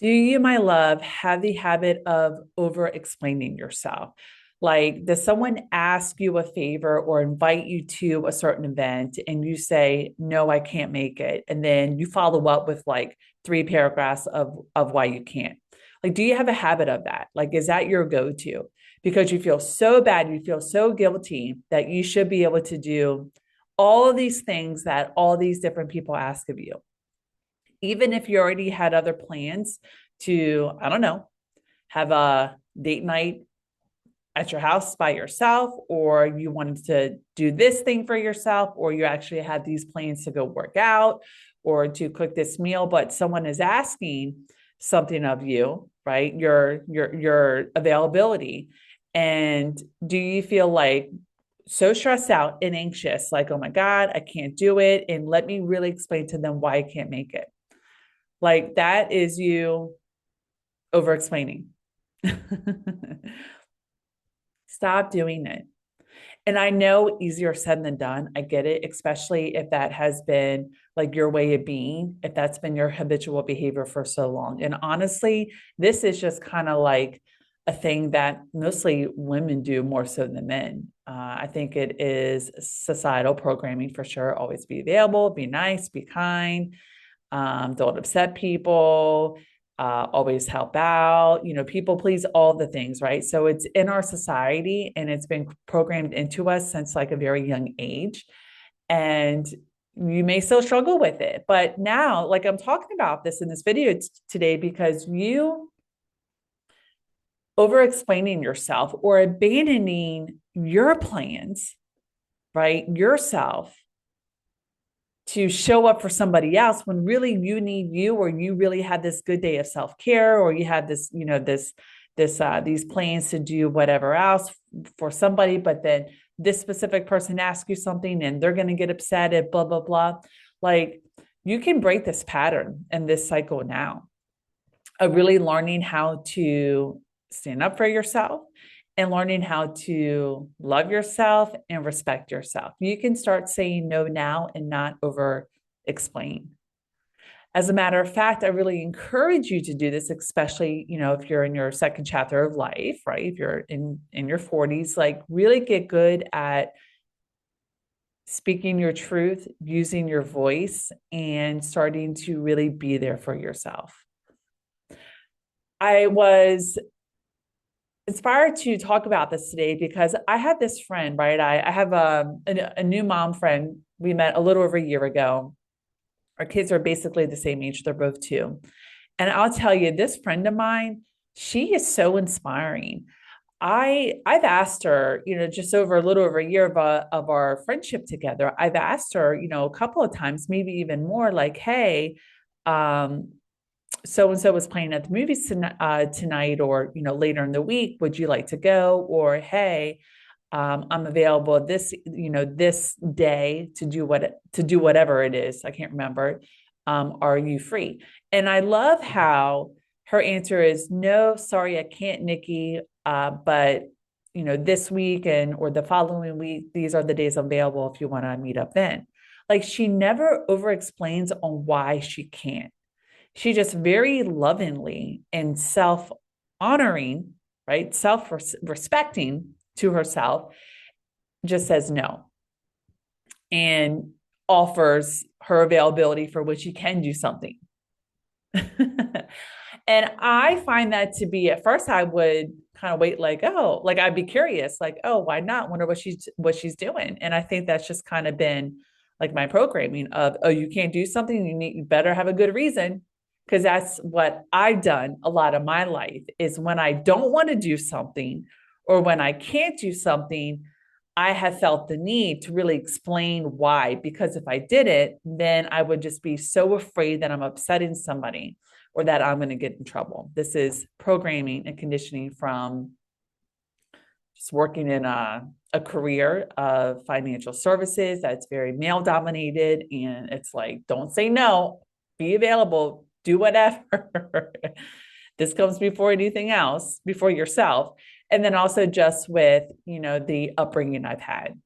Do you, my love, have the habit of over explaining yourself? Like, does someone ask you a favor or invite you to a certain event and you say, no, I can't make it? And then you follow up with like three paragraphs of why you can't. Like, do you have a habit of that? Like, is that your go to? Because you feel so bad, you feel so guilty that you should be able to do all of these things that all these different people ask of you, even if you already had other plans to, I don't know, have a date night at your house by yourself, or you wanted to do this thing for yourself, or you actually had these plans to go work out or to cook this meal, but someone is asking something of you, right? Your availability. And do you feel like so stressed out and anxious, like, oh my God, I can't do it. And let me really explain to them why I can't make it. Like that is you over explaining. Stop doing it. And I know easier said than done. I get it, especially if that has been like your way of being, if that's been your habitual behavior for so long. And honestly, this is just kind of like a thing that mostly women do more so than men. I think it is societal programming for sure. Always be available, be nice, be kind, don't upset people, always help out, people please, all the things, right? So it's in our society and it's been programmed into us since like a very young age. And you may still struggle with it. But now, like I'm talking about this in this video today because you over explaining yourself or abandoning your plans, right? Yourself to show up for somebody else when really you need you, or you really had this good day of self-care, or you had this, these plans to do whatever else for somebody, but then this specific person asks you something and they're going to get upset at blah blah blah. Like, you can break this pattern and this cycle now of really learning how to stand up for yourself and learning how to love yourself and respect yourself. You can start saying no now and not over explain. As a matter of fact, I really encourage you to do this, especially, if you're in your second chapter of life, right? If you're in your 40s, like really get good at speaking your truth, using your voice, and starting to really be there for yourself. I was inspired to talk about this today because I had this friend, right? I have a new mom friend. We met a little over a year ago. Our kids are basically the same age. They're both two. And I'll tell you, this friend of mine, she is so inspiring. I've asked her, just over a little over a year of our friendship together, I've asked her, a couple of times, maybe even more, like, hey, um, so and so was playing at the movies tonight, or later in the week, would you like to go? Or hey, I'm available this day to do whatever it is. I can't remember. Are you free? And I love how her answer is no, sorry, I can't, Nikki. But this week or the following week, these are the days available if you want to meet up then. Like, she never over explains on why she can't. She just very lovingly and self honoring, right? Self respecting to herself, just says no and offers her availability for which she can do something. And I find that to be, at first I would kind of wait, like, oh, like I'd be curious, like, oh, why not? Wonder what she's doing. And I think that's just kind of been like my programming of, oh, you can't do something, you better have a good reason. Because that's what I've done a lot of my life, is when I don't want to do something or when I can't do something, I have felt the need to really explain why. Because if I did it, then I would just be so afraid that I'm upsetting somebody or that I'm going to get in trouble. This is programming and conditioning from just working in a career of financial services that's very male dominated. And it's like, don't say no, be available, do whatever. This comes before anything else, before yourself. And then also just with, the upbringing I've had.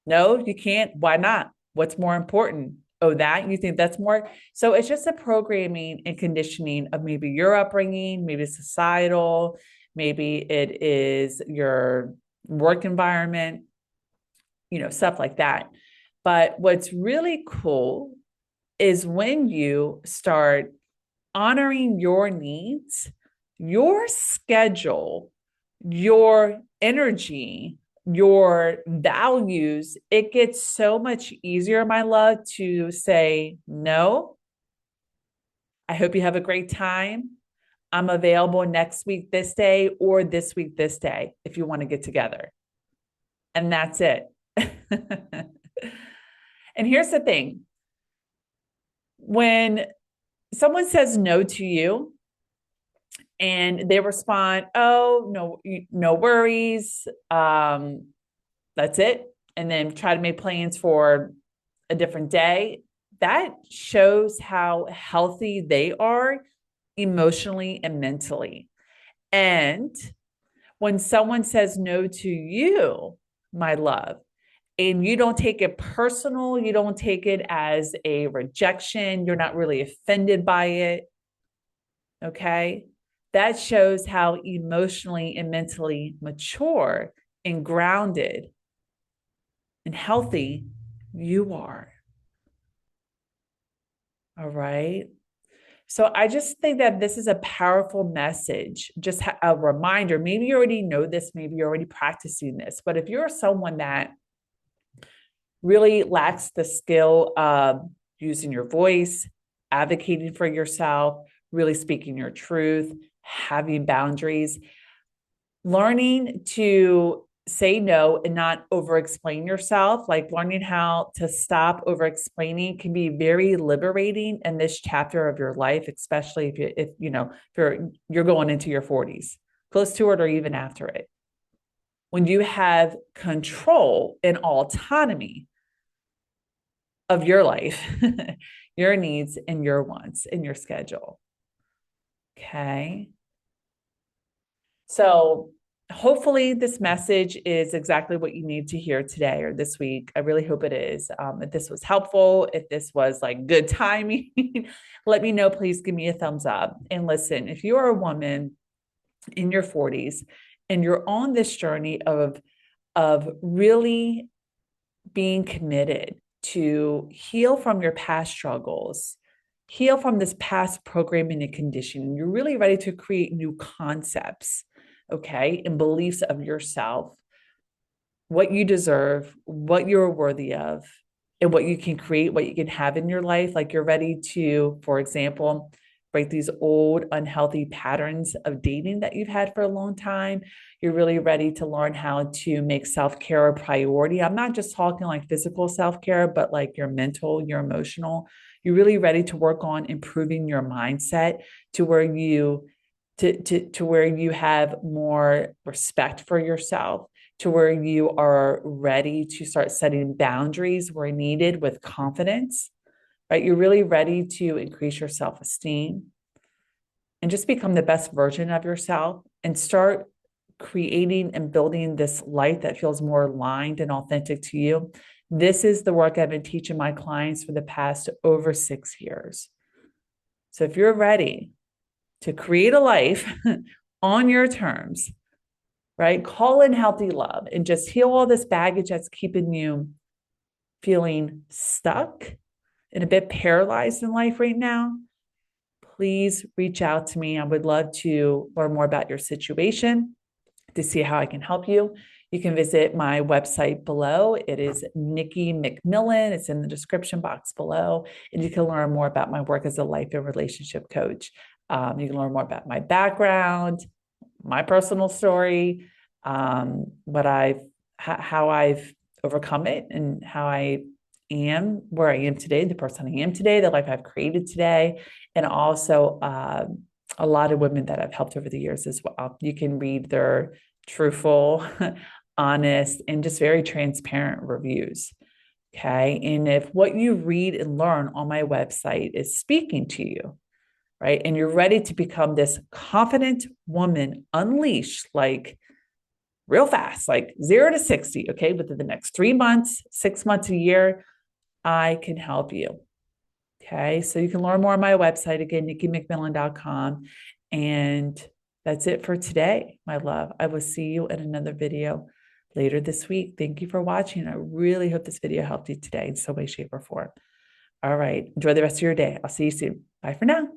No, you can't. Why not? What's more important? Oh, that you think that's more? So it's just a programming and conditioning of maybe your upbringing, maybe societal, maybe it is your work environment, stuff like that. But what's really cool is when you start honoring your needs, your schedule, your energy, your values, it gets so much easier, my love, to say, no, I hope you have a great time. I'm available next week, this day, or this week, this day, if you want to get together. And that's it. And here's the thing, when someone says no to you, and they respond, "Oh, no, no worries. That's it." And then try to make plans for a different day. That shows how healthy they are emotionally and mentally. And when someone says no to you, my love, and you don't take it personal, you don't take it as a rejection, you're not really offended by it. Okay. That shows how emotionally and mentally mature and grounded and healthy you are. All right. So I just think that this is a powerful message, just a reminder. Maybe you already know this, maybe you're already practicing this, but if you're someone that really lacks the skill of using your voice, advocating for yourself, really speaking your truth, having boundaries, learning to say no and not over explain yourself, like learning how to stop over explaining can be very liberating in this chapter of your life, especially if you're going into your 40s, close to it or even after it. When you have control and autonomy of your life, your needs and your wants and your schedule. Okay. So hopefully this message is exactly what you need to hear today or this week. I really hope it is. If this was helpful, if this was like good timing, let me know. Please give me a thumbs up. And listen, if you are a woman in your 40s and you're on this journey of really being committed to heal from your past struggles, heal from this past programming and conditioning, you're really ready to create new concepts, okay, and beliefs of yourself, what you deserve, what you're worthy of, and what you can create, what you can have in your life. Like you're ready to, for example, break these old unhealthy patterns of dating that you've had for a long time. You're really ready to learn how to make self-care a priority. I'm not just talking like physical self-care, but like your mental, your emotional. You're really ready to work on improving your mindset to where you have more respect for yourself, to where you are ready to start setting boundaries where needed with confidence, right? You're really ready to increase your self-esteem and just become the best version of yourself and start creating and building this life that feels more aligned and authentic to you. This is the work I've been teaching my clients for the past over 6 years. So if you're ready to create a life on your terms, right? Call in healthy love and just heal all this baggage that's keeping you feeling stuck and a bit paralyzed in life right now. Please reach out to me. I would love to learn more about your situation to see how I can help you. You can visit my website below. It is Nikki McMillan. It's in the description box below. And you can learn more about my work as a life and relationship coach. You can learn more about my background, my personal story, how I've overcome it, and how I am where I am today, the person I am today, the life I've created today, and also a lot of women that I've helped over the years as well. You can read their truthful, honest, and just very transparent reviews. Okay. And if what you read and learn on my website is speaking to you, right, and you're ready to become this confident woman unleashed, like real fast, like 0 to 60, okay, within the next 3 months, 6 months, a year, I can help you. Okay, so you can learn more on my website again, nikkimcmillan.com. And that's it for today, my love. I will see you in another video later this week. Thank you for watching. I really hope this video helped you today in some way, shape, or form. All right, enjoy the rest of your day. I'll see you soon. Bye for now.